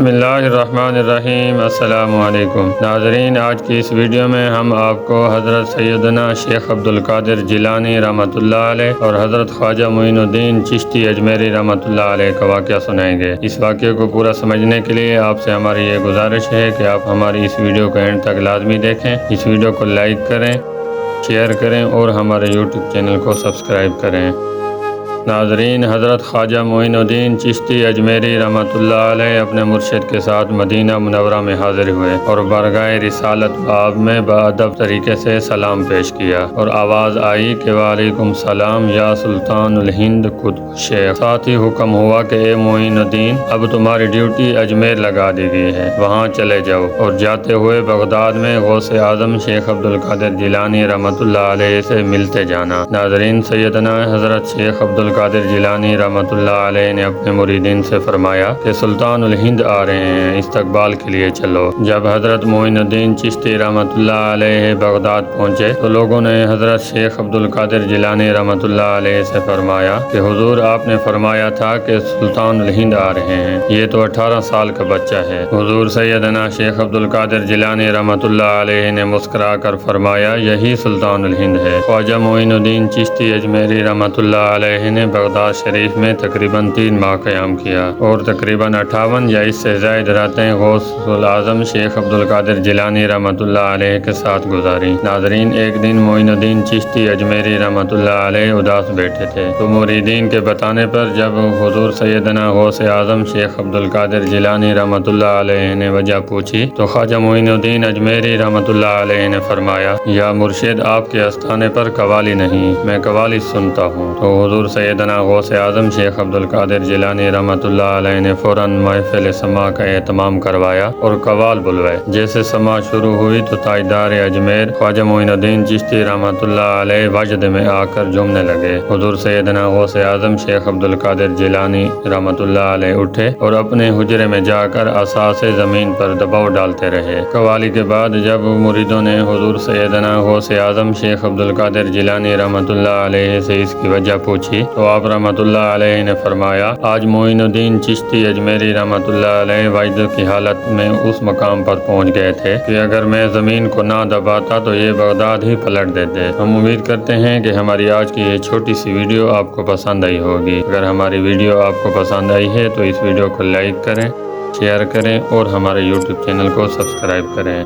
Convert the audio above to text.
بسم اللہ الرحمن الرحیم۔ السلام علیکم ناظرین، آج کی اس ویڈیو میں ہم آپ کو حضرت سیدنا شیخ عبدالقادر جیلانی رحمۃ اللہ علیہ اور حضرت خواجہ معین الدین چشتی اجمیری رحمۃ اللہ علیہ کا واقعہ سنائیں گے۔ اس واقعے کو پورا سمجھنے کے لیے آپ سے ہماری یہ گزارش ہے کہ آپ ہماری اس ویڈیو کو اینڈ تک لازمی دیکھیں، اس ویڈیو کو لائک کریں، شیئر کریں اور ہمارے یوٹیوب چینل کو سبسکرائب کریں۔ ناظرین، حضرت خواجہ معین الدین چشتی اجمیری رحمۃ اللہ علیہ اپنے مرشد کے ساتھ مدینہ منورہ میں حاضر ہوئے اور بارگاہ رسالت باب میں بادب طریقے سے سلام پیش کیا اور آواز آئی کہ وعلیکم السلام یا سلطان الہند قطب شیخ۔ ساتھ ہی حکم ہوا کہ اے معین الدین، اب تمہاری ڈیوٹی اجمیر لگا دی گئی ہے، وہاں چلے جاؤ اور جاتے ہوئے بغداد میں غوث اعظم شیخ عبدالقادر جیلانی رحمۃ اللہ علیہ سے ملتے جانا۔ ناظرین، سیدنا حضرت شیخ عبدالقادر جیلانی رحمۃ اللہ علیہ نے اپنے مریدین سے فرمایا کہ سلطان الہند آ رہے ہیں، استقبال کے لیے چلو۔ جب حضرت معین الدین چشتی رحمۃ اللہ علیہ بغداد پہنچے تو لوگوں نے حضرت شیخ عبدالقادر جیلانی رحمۃ اللہ علیہ سے فرمایا کہ حضور، آپ نے فرمایا تھا کہ سلطان الہند آ رہے ہیں، یہ تو 18 سال کا بچہ ہے۔ حضور سیدنا شیخ عبدالقادر جیلانی رحمۃ اللہ علیہ نے مسکرا کر فرمایا، یہی سلطان الہند ہے۔ خواجہ معین الدین چشتی اجمیری رحمۃ اللہ علیہ نے بغداد شریف میں تقریباً 3 ماہ قیام کیا اور تقریباً 58 یا اس سے زائد راتیں غوث الاعظم شیخ عبدالقادر جیلانی رحمۃ اللہ علیہ کے ساتھ گزاری۔ ناظرین، ایک دن معین الدین چشتی اجمیری رحمۃ اللہ علیہ اداس بیٹھے تھے تو مریدین کے بتانے پر جب حضور سیدنا غوث اعظم شیخ عبدالقادر جیلانی رحمۃ اللہ علیہ نے وجہ پوچھی تو خواجہ معین الدین اجمیری رحمۃ اللہ علیہ نے فرمایا، یا مرشد، آپ کے آستانے پر قوالی نہیں، میں قوالی سنتا ہوں۔ تو حضور سیدنا غوث اعظم شیخ عبدالقادر جیلانی رحمۃ اللہ علیہ نے فوراً محفل سماع کا اہتمام کروایا اور قوال بلوائے۔ جیسے سماع شروع ہوئی تو تاجدار اجمیر خواجہ معین الدین چشتی رحمۃ اللہ علیہ وجد میں آ کر جھومنے لگے۔ حضور سیدنا غوث اعظم شیخ عبدالقادر جیلانی رحمۃ اللہ علیہ اٹھے اور اپنے حجرے میں جا کر عصا سے زمین پر دباؤ ڈالتے رہے۔ قوالی کے بعد جب مریدوں نے حضور سیدنا غوث اعظم شیخ عبدالقادر جیلانی رحمۃ اللہ علیہ سے اس کی وجہ پوچھی تو آپ رحمۃ اللہ علیہ نے فرمایا، آج معین الدین چشتی اجمیری رحمۃ اللہ علیہ وجد کی حالت میں اس مقام پر پہنچ گئے تھے کہ اگر میں زمین کو نہ دباتا تو یہ بغداد ہی پلٹ دیتے۔ ہم امید کرتے ہیں کہ ہماری آج کی یہ چھوٹی سی ویڈیو آپ کو پسند آئی ہوگی۔ اگر ہماری ویڈیو آپ کو پسند آئی ہے تو اس ویڈیو کو لائک کریں، شیئر کریں اور ہمارے یوٹیوب چینل کو سبسکرائب کریں۔